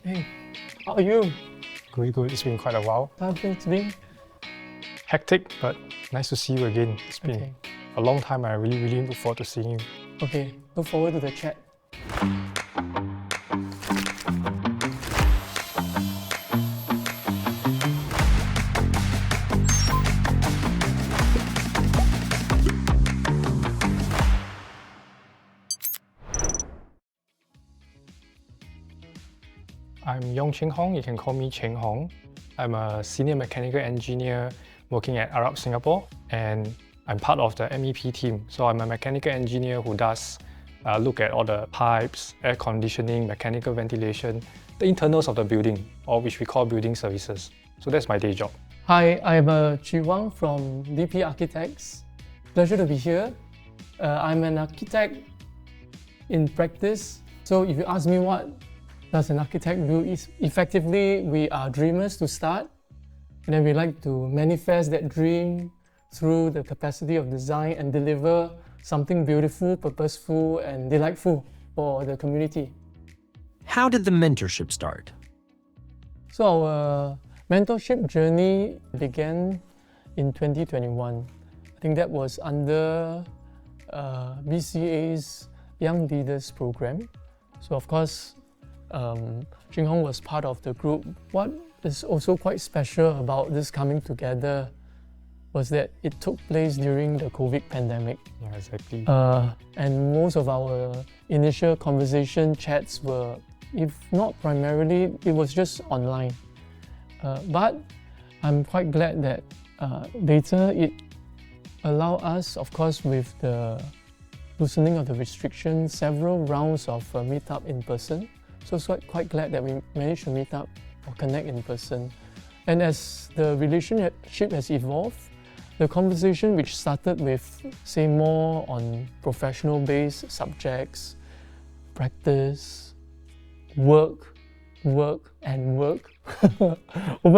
Hey, how are you? Good. It's been quite a while. How's things been? Hectic, but nice to see you again. It's been a long time. I really look forward to seeing you. Okay, look forward to the chat. I'm Yong Cheng Hong. You can call me Cheng Hong. I'm a senior mechanical engineer working at Arup, Singapore, and I'm part of the MEP team. So I'm a mechanical engineer who does look at all the pipes, air conditioning, mechanical ventilation, the internals of the building, or which we call building services. So that's my day job. Hi, I'm Chee Huang from DP Architects. Pleasure to be here. I'm an architect in practice. So if you ask me what does an architect do, is effectively we are dreamers to start, and then we like to manifest that dream through the capacity of design and deliver something beautiful, purposeful, and delightful for the community. How did the mentorship start? So our mentorship journey began in 2021. I think that was under BCA's Young Leaders Program. So of course, Cheng Hong was part of the group. What is also quite special about this coming together was that it took place during the COVID pandemic. Yeah, exactly. And most of our initial conversation chats were, if not primarily, it was just online. But I'm quite glad that later it allowed us, of course, with the loosening of the restrictions, several rounds of meetup in person. So quite glad that we managed to meet up or connect in person. And as the relationship has evolved, the conversation which started with, say, more on professional-based subjects, practice, work, over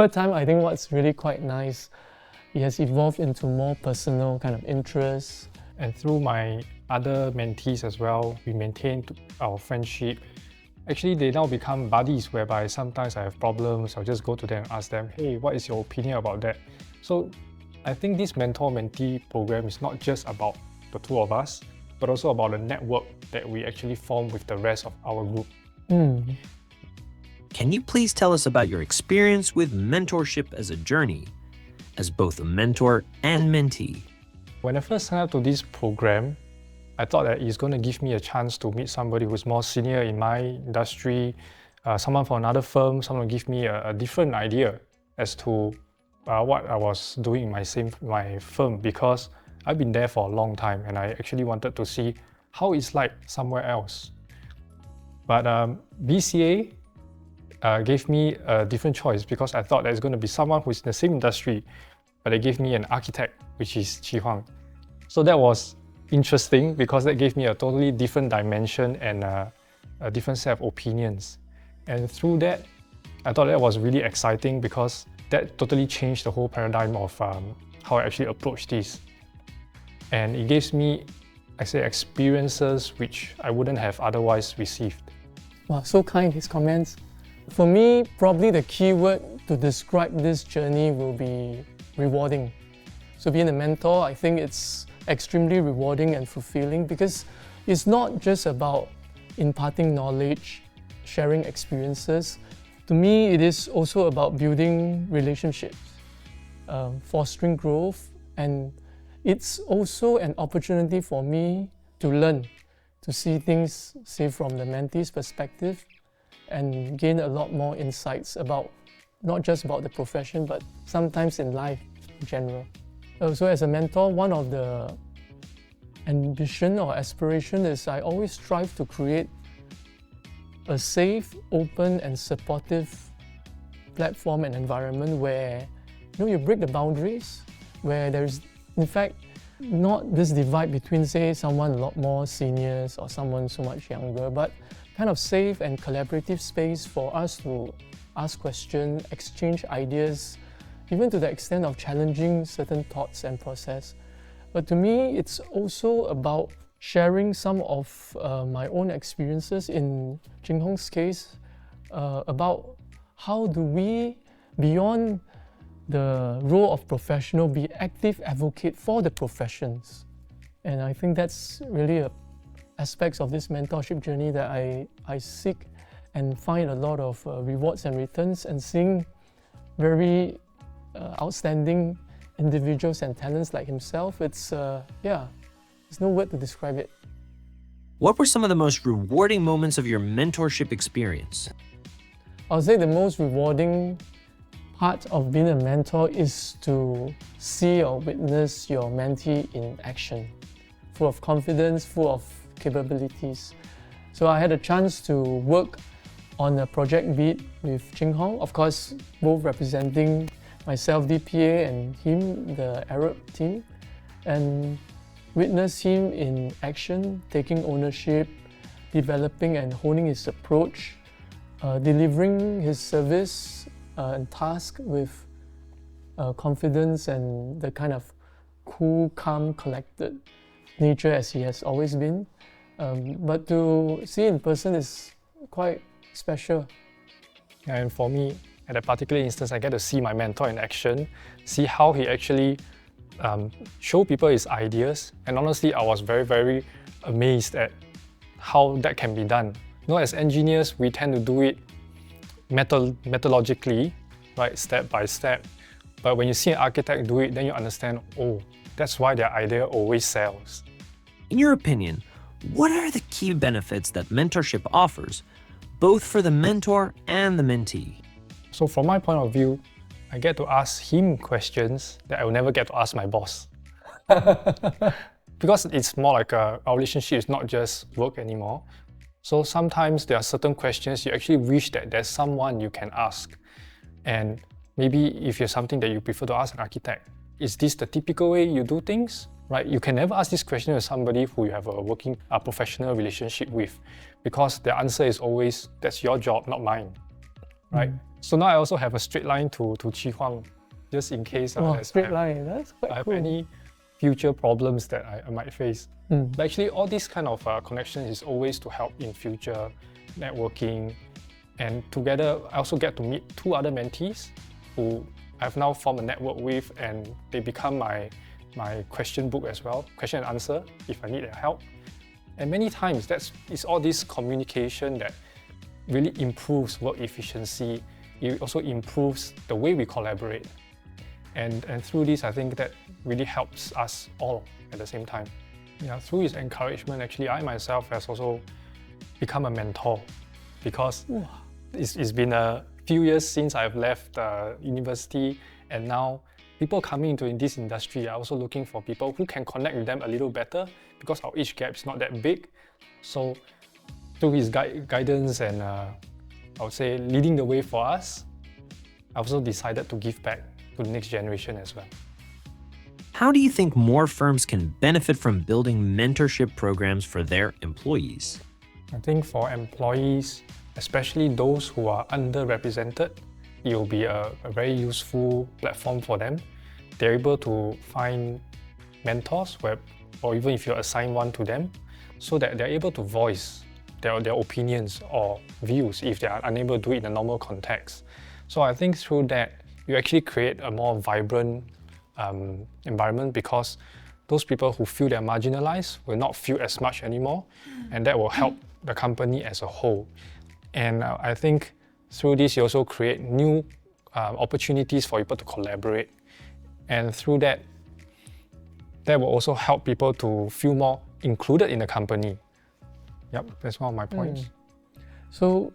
time, I think what's really quite nice, it has evolved into more personal kind of interests. And through my other mentees as well, we maintained our friendship. Actually, they now become buddies, whereby sometimes I have problems, I'll just go to them and ask them, hey, what is your opinion about that? So I think this mentor-mentee program is not just about the two of us, but also about the network that we actually form with the rest of our group. Can you please tell us about your experience with mentorship as a journey, as both a mentor and mentee? When I first signed up to this program, I thought that it's going to give me a chance to meet somebody who's more senior in my industry, someone from another firm, someone give me a different idea as to what I was doing in my firm, because I've been there for a long time and I actually wanted to see how it's like somewhere else. But BCA gave me a different choice, because I thought there's going to be someone who's in the same industry, but they gave me an architect, which is Chee Huang. So that was interesting, because that gave me a totally different dimension and a different set of opinions. And through that, I thought that was really exciting, because that totally changed the whole paradigm of how I actually approach this. And it gives me, I say, experiences which I wouldn't have otherwise received. Wow, so kind, his comments. For me, probably the key word to describe this journey will be rewarding. So being a mentor, I think it's extremely rewarding and fulfilling, because it's not just about imparting knowledge, sharing experiences. To me, it is also about building relationships, fostering growth, and it's also an opportunity for me to learn, to see things, say, from the mentee's perspective, and gain a lot more insights about, not just about the profession, but sometimes in life in general. So as a mentor, one of the ambition or aspiration is I always strive to create a safe, open and supportive platform and environment where you break the boundaries, where there's in fact not this divide between, say, someone a lot more seniors or someone so much younger, but kind of safe and collaborative space for us to ask questions, exchange ideas, even to the extent of challenging certain thoughts and process. But to me, it's also about sharing some of my own experiences. In Cheng Hong's case, about how do we, beyond the role of professional, be active advocate for the professions. And I think that's really aspects of this mentorship journey that I seek and find a lot of rewards and returns, and seeing very outstanding individuals and talents like himself. It's, there's no word to describe it. What were some of the most rewarding moments of your mentorship experience? I would say the most rewarding part of being a mentor is to see or witness your mentee in action, full of confidence, full of capabilities. So I had a chance to work on a project beat with Cheng Hong, of course, both representing myself, DPA, and him, the Arup team, and witness him in action, taking ownership, developing and honing his approach, delivering his service and task with confidence and the kind of cool, calm, collected nature as he has always been. But to see in person is quite special. And for me, at that particular instance, I get to see my mentor in action, see how he actually show people his ideas. And honestly, I was very, very amazed at how that can be done. You know, as engineers, we tend to do it methodologically, right, step by step. But when you see an architect do it, then you understand, oh, that's why their idea always sells. In your opinion, what are the key benefits that mentorship offers, both for the mentor and the mentee? So from my point of view, I get to ask him questions that I will never get to ask my boss. Because it's more like our relationship is not just work anymore. So sometimes there are certain questions you actually wish that there's someone you can ask. And maybe if you're something that you prefer to ask an architect, is this the typical way you do things? Right? You can never ask this question to somebody who you have a professional relationship with, because the answer is always, that's your job, not mine. Right? So now I also have a straight line to Chee Huang, just in case straight line, that's quite I have cool. any future problems that I might face. But actually, all these kind of connections is always to help in future networking. And together, I also get to meet two other mentees who I've now formed a network with, and they become my question book as well, question and answer if I need their help. And many times, it's all this communication that really improves work efficiency. It also improves the way we collaborate. And through this, I think that really helps us all at the same time. Yeah, through his encouragement, actually, I myself has also become a mentor, because it's been a few years since I've left university, and now people coming into this industry are also looking for people who can connect with them a little better, because our age gap is not that big. So through his guidance and I would say leading the way for us, I also decided to give back to the next generation as well. How do you think more firms can benefit from building mentorship programs for their employees? I think for employees, especially those who are underrepresented, it will be a very useful platform for them. They're able to find mentors, or even if you assign one to them, so that they're able to voice their opinions or views if they are unable to do it in a normal context. So I think through that, you actually create a more vibrant environment, because those people who feel they're marginalized will not feel as much anymore, and that will help the company as a whole. And I think through this, you also create new opportunities for people to collaborate. And through that, that will also help people to feel more included in the company. Yep, that's one of my points. So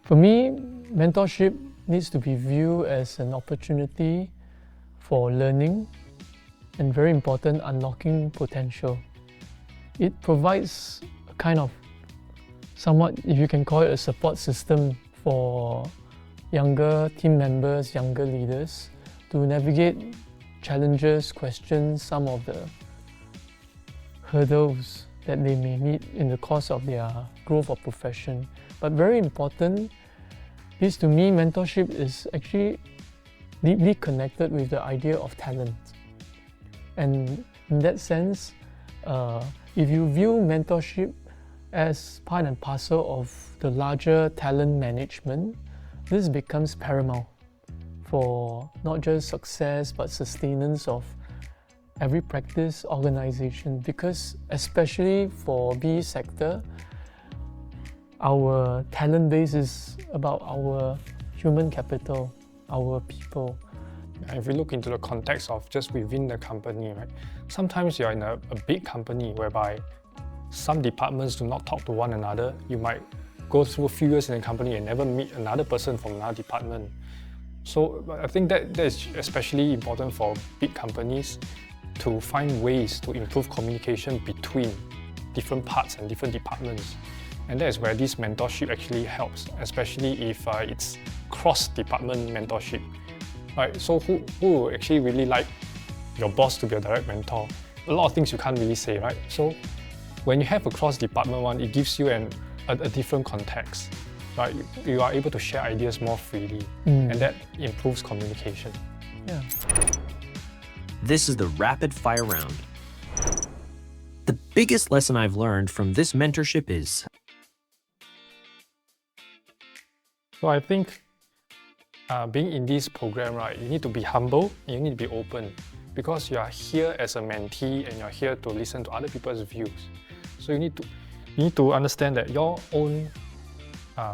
for me, mentorship needs to be viewed as an opportunity for learning, and very important, unlocking potential. It provides a kind of somewhat, if you can call it, a support system for younger team members, younger leaders to navigate challenges, questions, some of the hurdles that they may meet in the course of their growth of profession. But very important, this to me, mentorship is actually deeply connected with the idea of talent. And in that sense, if you view mentorship as part and parcel of the larger talent management, this becomes paramount for not just success but sustenance of every practice organization, because especially for BE sector, our talent base is about our human capital, our people. If we look into the context of just within the company, right? Sometimes you're in a big company whereby some departments do not talk to one another. You might go through a few years in a company and never meet another person from another department. So I think that is especially important for big companies to find ways to improve communication between different parts and different departments. And that is where this mentorship actually helps, especially if it's cross-department mentorship. Right, so who would actually really like your boss to be a direct mentor? A lot of things you can't really say, right? So when you have a cross-department one, it gives you a different context. Right? You are able to share ideas more freely, and that improves communication. Yeah. This is the rapid fire round. The biggest lesson I've learned from this mentorship is... So I think being in this program, right, you need to be humble, and you need to be open, because you are here as a mentee and you're here to listen to other people's views. So you need to understand that your own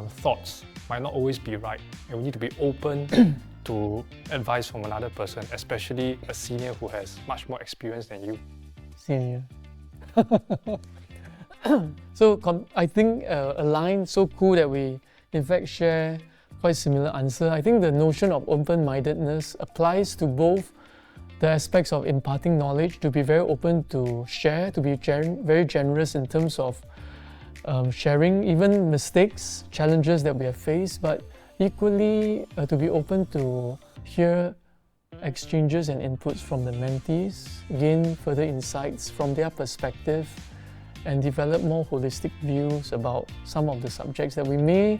thoughts might not always be right, and we need to be open to advice from another person, especially a senior who has much more experience than you. Senior. So I think a line so cool that we in fact share quite similar answer. I think the notion of open-mindedness applies to both the aspects of imparting knowledge, to be very open to share, to be very generous in terms of sharing even mistakes, challenges that we have faced, but equally to be open to hear exchanges and inputs from the mentees, gain further insights from their perspective, and develop more holistic views about some of the subjects that we may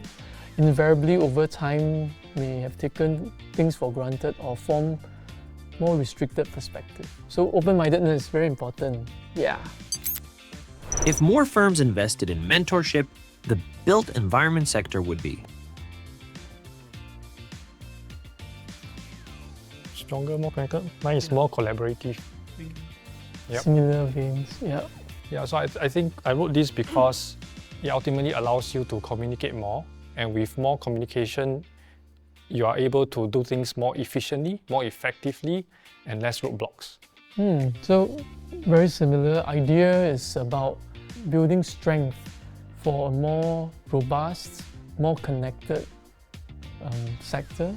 invariably over time may have taken things for granted or form more restricted perspective. So open-mindedness is very important. Yeah. If more firms invested in mentorship, the built environment sector would be Stronger, more connected. Mine is more collaborative. Yep. Similar veins. Yeah. Yeah, so I think I wrote this because it ultimately allows you to communicate more, and with more communication, you are able to do things more efficiently, more effectively, and less roadblocks. So very similar. Idea is about building strength for a more robust, more connected sector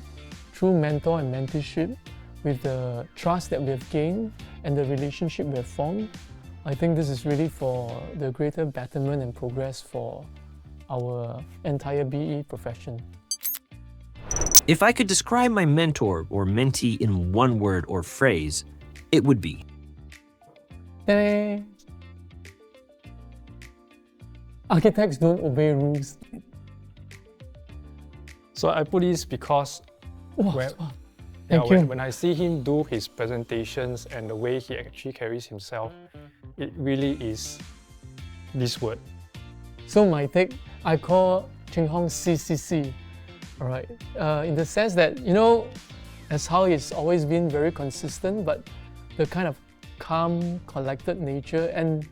through mentor and mentorship. With the trust that we have gained and the relationship we have formed, I think this is really for the greater betterment and progress for our entire BE profession. If I could describe my mentor or mentee in one word or phrase, it would be architects don't obey rules. So I put this because Thank you. When I see him do his presentations and the way he actually carries himself, it really is this word. So my take, I call Cheng Hong CCC, all right? In the sense that, you know, as how he's always been very consistent, but the kind of calm, collected nature and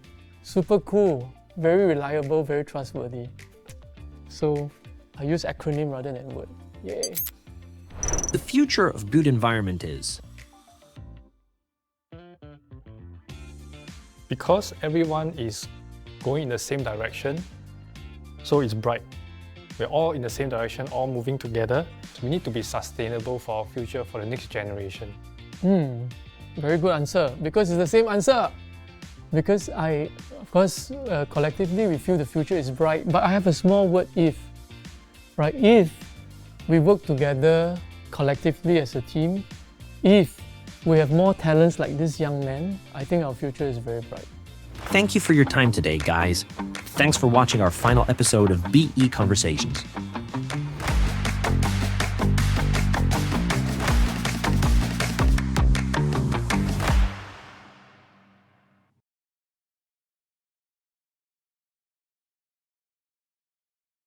super cool, very reliable, very trustworthy. So I use acronym rather than word. Yay. the future of built environment is. Because everyone is going in the same direction, so it's bright. We're all in the same direction, all moving together. So we need to be sustainable for our future, for the next generation. Very good answer, because it's the same answer. Because of course, collectively we feel the future is bright, but I have a small word if. Right? If we work together collectively as a team, if we have more talents like this young man, I think our future is very bright. Thank you for your time today, guys. Thanks for watching our final episode of BE Conversations.